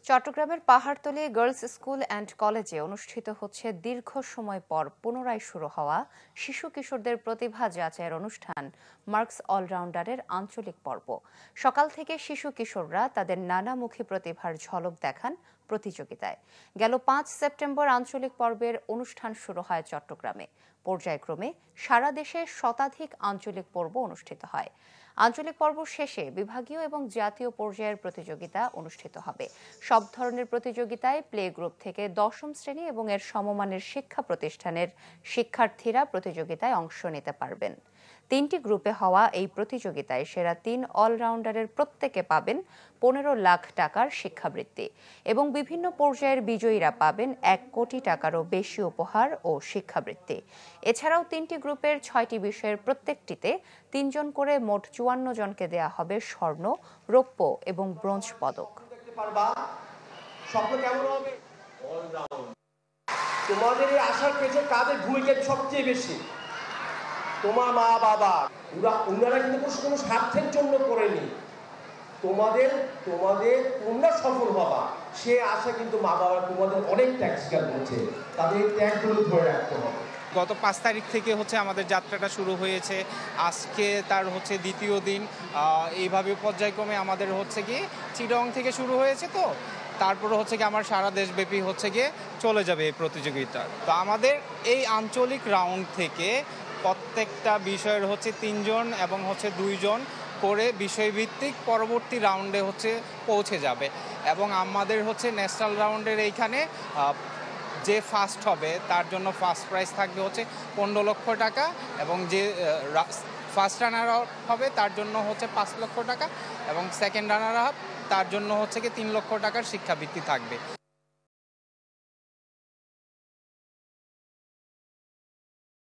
চট্টগ্রামের Pahartali girls school and কলেজে অনুষ্ঠিত হচ্ছে দীর্ঘ সময় পর পুনরায় শুরু হওয়া শিশু কিশোরদের প্রতিভা যাচাইয়ের অনুষ্ঠান মার্কস অলরাউন্ডারের আঞ্চলিক পর্ব। সকাল থেকে শিশু কিশোররা তাদের নানামুখী প্রতিভার ঝলক দেখান প্রতিযোগিতায়। গেল ৫ সেপ্টেম্বর আঞ্চলিক পর্বের অনুষ্ঠান শুরু হয় চট্টগ্রামে। পর্যায়ক্রমে সারা দেশে শতাধিক আঞ্চলিক পর্ব অনুষ্ঠিত হয়। আঞ্চলিক পর্ব শেষে বিভাগীয় এবং জাতীয় পর্যায়ের প্রতিযোগিতা অনুষ্ঠিত হবে। সব ধরনের প্রতিযোগিতায় প্লে গ্রুপ থেকে ১০ম শ্রেণী এবং এর সমমানের শিক্ষা প্রতিষ্ঠানের শিক্ষার্থীরা প্রতিযোগিতায় অংশ নিতে পারবেন। ৩টি গ্রুপে হওয়া এই প্রতিযোগিতায় সেরা ৩ অলরাউন্ডারের প্রত্যেকে পাবেন ১৫ লাখ টাকার শিক্ষাবৃত্তি এবং বিভিন্ন পর্যায়ের বিজয়ীরা পাবেন ১ কোটি টাকারও বেশি উপহার ও শিক্ষাবৃত্তি। এছাড়াও ৩টি গ্রুপের ৬টি বিষয়ের প্রত্যেকটিতে ৩ জন করে মোট ৫৪ জনকে দেয়া হবে স্বর্ণ, রৌপ্য এবং ব্রোঞ্জ পদক। তোমাদের এই আশার পেছনে কাদের ভূমিকা সবচেয়ে বেশি? তোমার মা বাবা, ওনারা কিন্তু কোনো স্বার্থের জন্য করেনি। তোমরা সফল হবা সে আশা কিন্তু মা বাবা তোমাদের অনেক ত্যাগ স্বীকার করছে, তাদের ত্যাগগুলো ধরে রাখতে হবে। গত ৫ তারিখ থেকে আমাদের যাত্রাটা শুরু হয়েছে। আজকে তার দ্বিতীয় দিন। এইভাবে পর্যায়ক্রমে আমাদের গিয়ে চিটাগং থেকে শুরু হয়েছে, তো তারপরে আমার সারা দেশব্যাপী গিয়ে চলে যাবে এই প্রতিযোগিতা। তো আমাদের এই আঞ্চলিক রাউন্ড থেকে প্রত্যেকটা বিষয়ের ৩ জন এবং 2 জন করে বিষয়ভিত্তিক পরবর্তী রাউন্ডে পৌঁছে যাবে এবং আমাদের ন্যাশনাল রাউন্ডের এইখানে যে ফার্স্ট হবে তার জন্য ফার্স্ট প্রাইজ থাকবে ১৫ লক্ষ টাকা এবং যে ফার্স্ট রানার আপ হবে তার জন্য ৫ লক্ষ টাকা এবং সেকেন্ড রানার আপ তার জন্য ৩ লক্ষ টাকার শিক্ষাবৃত্তি থাকবে।